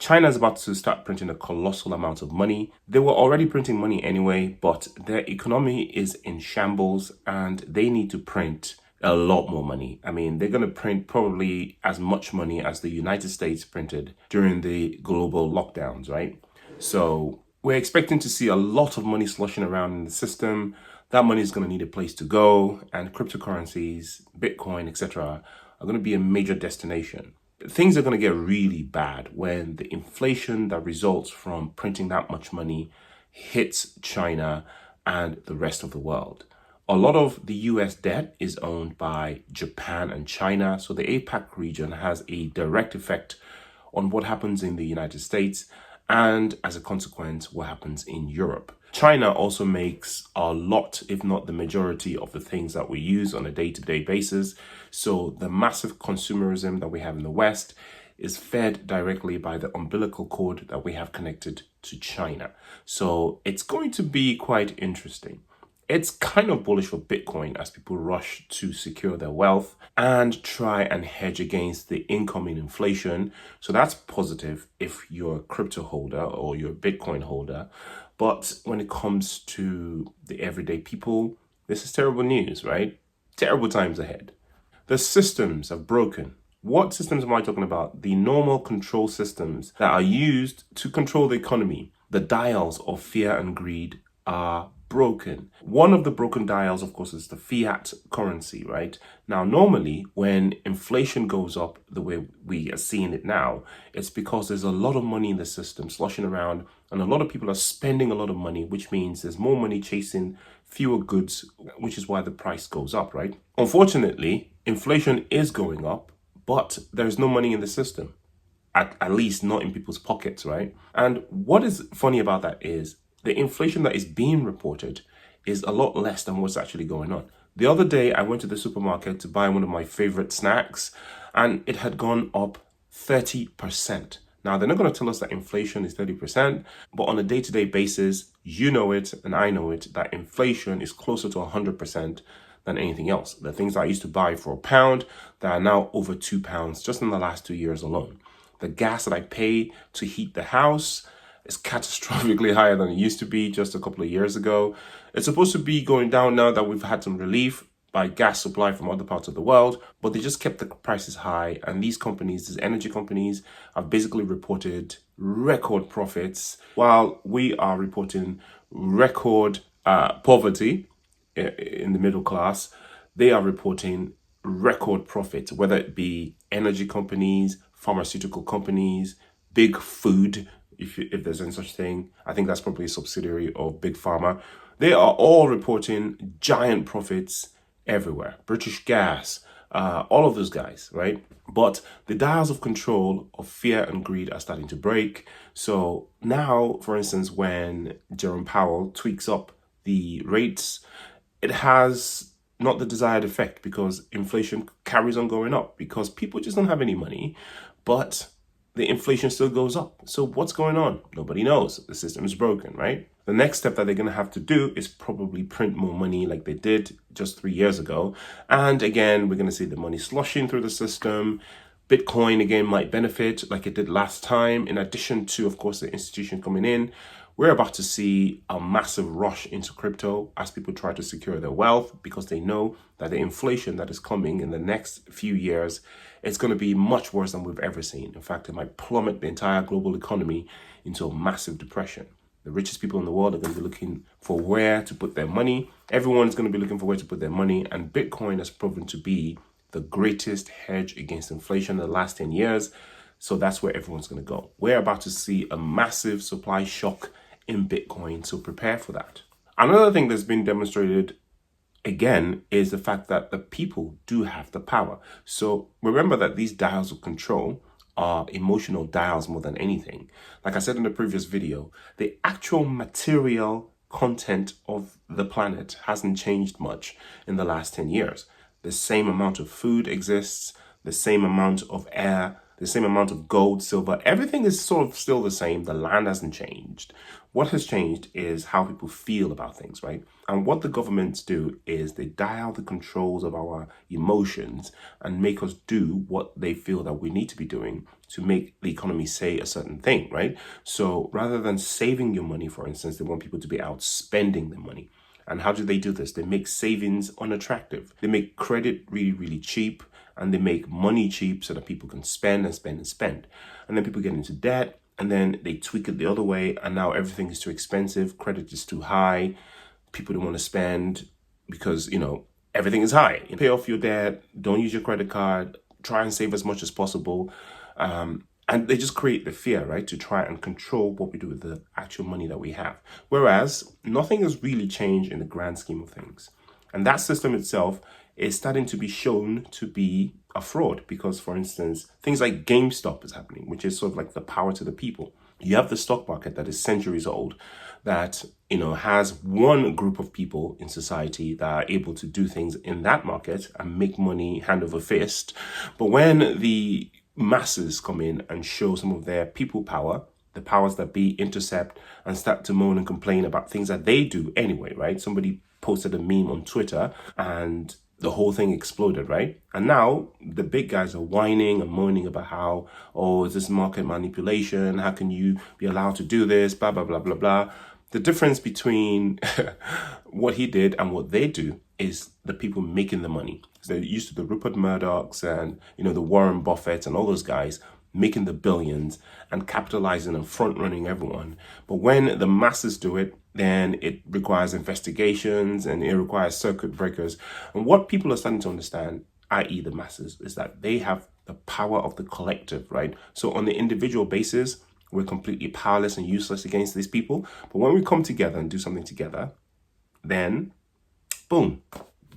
China is about to start printing a colossal amount of money. They were already printing money anyway, but their economy is in shambles and they need to print a lot more money. I mean, they're going to print probably as much money as the United States printed during the global lockdowns, right? So we're expecting to see a lot of money sloshing around in the system. That money is going to need a place to go, and cryptocurrencies, Bitcoin, etc., are going to be a major destination. Things are going to get really bad when the inflation that results from printing that much money hits China and the rest of the world. A lot of the US debt is owned by Japan and China, so the APAC region has a direct effect on what happens in the United States and, as a consequence, what happens in Europe. China also makes a lot, if not the majority, of the things that we use on a day-to-day basis. So the massive consumerism that we have in the West is fed directly by the umbilical cord that we have connected to China. So it's going to be quite interesting. It's kind of bullish for Bitcoin as people rush to secure their wealth and try and hedge against the incoming inflation. So that's positive if you're a crypto holder or you're a Bitcoin holder. But when it comes to the everyday people, this is terrible news, right? Terrible times ahead. The systems have broken. What systems am I talking about? The normal control systems that are used to control the economy. The dials of fear and greed are broken. One of the broken dials, of course, is the fiat currency, right? Now, normally when inflation goes up the way we are seeing it now, it's because there's a lot of money in the system sloshing around and a lot of people are spending a lot of money, which means there's more money chasing fewer goods, which is why the price goes up, right? Unfortunately, inflation is going up, but there's no money in the system, at least not in people's pockets, right? And what is funny about that is the inflation that is being reported is a lot less than what's actually going on. The other day, I went to the supermarket to buy one of my favorite snacks, and it had gone up 30%. Now, they're not going to tell us that inflation is 30%, but on a day-to-day basis, you know it and I know it, that inflation is closer to 100% than anything else. The things I used to buy for £1, that are now over £2 just in the last 2 years alone. The gas that I pay to heat the house is catastrophically higher than it used to be just a couple of years ago. It's supposed to be going down now that we've had some relief by gas supply from other parts of the world, but they just kept the prices high. And these companies, these energy companies, have basically reported record profits while we are reporting record poverty in the middle class. They are reporting record profits, whether it be energy companies, pharmaceutical companies, big food, if there's any such thing. I think that's probably a subsidiary of Big Pharma. They are all reporting giant profits everywhere. British Gas, all of those guys, right? But the dials of control of fear and greed are starting to break. So now, for instance, when Jerome Powell tweaks up the rates, it has not the desired effect because inflation carries on going up because people just don't have any money, but the inflation still goes up. So what's going on? Nobody knows. The system is broken, right? The next step that they're going to have to do is probably print more money like they did just 3 years ago. And again, we're going to see the money sloshing through the system. Bitcoin, again, might benefit like it did last time. In addition to, of course, the institution coming in, we're about to see a massive rush into crypto as people try to secure their wealth because they know that the inflation that is coming in the next few years is going to be much worse than we've ever seen. In fact, it might plummet the entire global economy into a massive depression. The richest people in the world are going to be looking for where to put their money. Everyone's going to be looking for where to put their money, and Bitcoin has proven to be the greatest hedge against inflation in the last 10 years. So that's where everyone's going to go. We're about to see a massive supply shock in Bitcoin, so prepare for that. Another thing that's been demonstrated again is the fact that the people do have the power. So remember that these dials of control are emotional dials more than anything. Like I said in the previous video, the actual material content of the planet hasn't changed much in the last 10 years. The same amount of food exists, the same amount of air, the same amount of gold, silver, everything is sort of still the same. The land hasn't changed. What has changed is how people feel about things, right? And what the governments do is they dial the controls of our emotions and make us do what they feel that we need to be doing to make the economy say a certain thing, right? So rather than saving your money, for instance, they want people to be out spending their money. And how do they do this? They make savings unattractive. They make credit really, really cheap, and they make money cheap so that people can spend and spend and spend. And then people get into debt, and then they tweak it the other way, and now everything is too expensive, credit is too high, people don't want to spend because, everything is high. You pay off your debt, don't use your credit card, try and save as much as possible. And they just create the fear, right, to try and control what we do with the actual money that we have. Whereas nothing has really changed in the grand scheme of things. And that system itself is starting to be shown to be a fraud because, for instance, things like Gamestop is happening, which is sort of like the power to the people. You have the stock market that is centuries old that, has one group of people in society that are able to do things in that market and make money hand over fist. But when the masses come in and show some of their people power, the powers that be intercept and start to moan and complain about things that they do anyway, right? Somebody posted a meme on Twitter and the whole thing exploded, right? And now the big guys are whining and moaning about how, is this market manipulation? How can you be allowed to do this? Blah, blah, blah, blah, blah. The difference between what he did and what they do is the people making the money. So they're used to the Rupert Murdochs and, the Warren Buffett and all those guys making the billions and capitalizing and front running everyone. But when the masses do it, then it requires investigations and it requires circuit breakers. And what people are starting to understand, i.e. the masses, is that they have the power of the collective, right? So on the individual basis, we're completely powerless and useless against these people. But when we come together and do something together, then boom,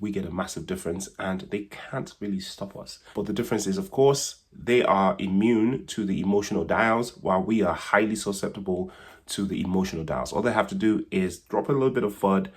we get a massive difference and they can't really stop us. But the difference is, of course, they are immune to the emotional dials while we are highly susceptible to the emotional dials. All they have to do is drop a little bit of FUD,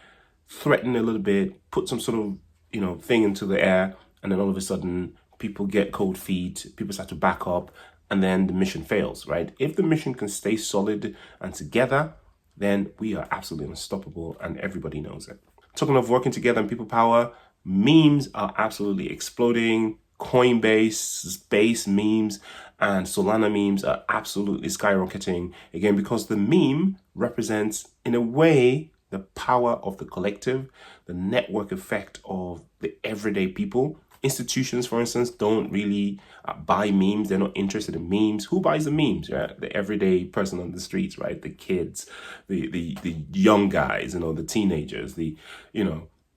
threaten a little bit, put some sort of, thing into the air, and then all of a sudden people get cold feet, people start to back up, and then the mission fails, right? If the mission can stay solid and together, then we are absolutely unstoppable and everybody knows it. Talking of working together and people power, memes are absolutely exploding. Coinbase's base memes and Solana memes are absolutely skyrocketing again because the meme represents, in a way, the power of the collective, the network effect of the everyday people. Institutions, for instance, don't really buy memes. They're not interested in memes. Who buys the memes? Right? The everyday person on the streets, right? The kids, the young guys, the teenagers, the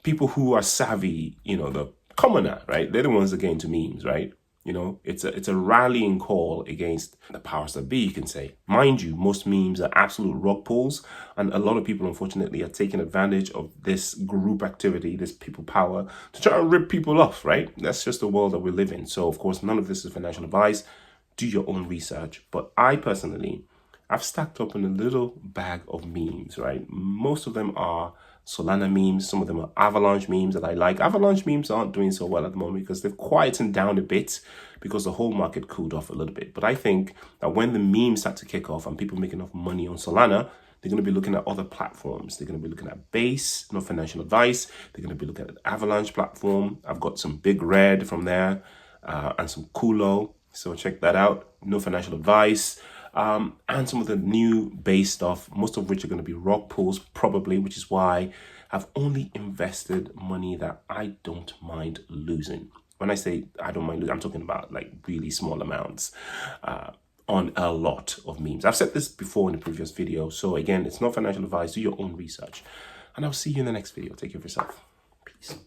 people who are savvy, the commoner, right? They're the ones that get into memes, right? It's a rallying call against the powers that be, you can say. Mind you, most memes are absolute rug pulls, and a lot of people, unfortunately, are taking advantage of this group activity, this people power, to try and rip people off, right? That's just the world that we live in. So, of course, none of this is financial advice. Do your own research. But I personally, I've stacked up in a little bag of memes, right? Most of them are Solana memes. Some of them are Avalanche memes that I like. Avalanche memes aren't doing so well at the moment because they've quietened down a bit because the whole market cooled off a little bit. But I think that when the memes start to kick off and people make enough money on Solana, they're going to be looking at other platforms. They're going to be looking at Base, no financial advice. They're going to be looking at the Avalanche platform. I've got some Big Red from there and some Kulo. So check that out. No financial advice. And some of the new base stuff, most of which are going to be rock pulls probably, which is why I've only invested money that I don't mind losing. When I say I don't mind losing, I'm talking about like really small amounts on a lot of memes. I've said this before in the previous video. So again, it's not financial advice. Do your own research. And I'll see you in the next video. Take care of yourself. Peace.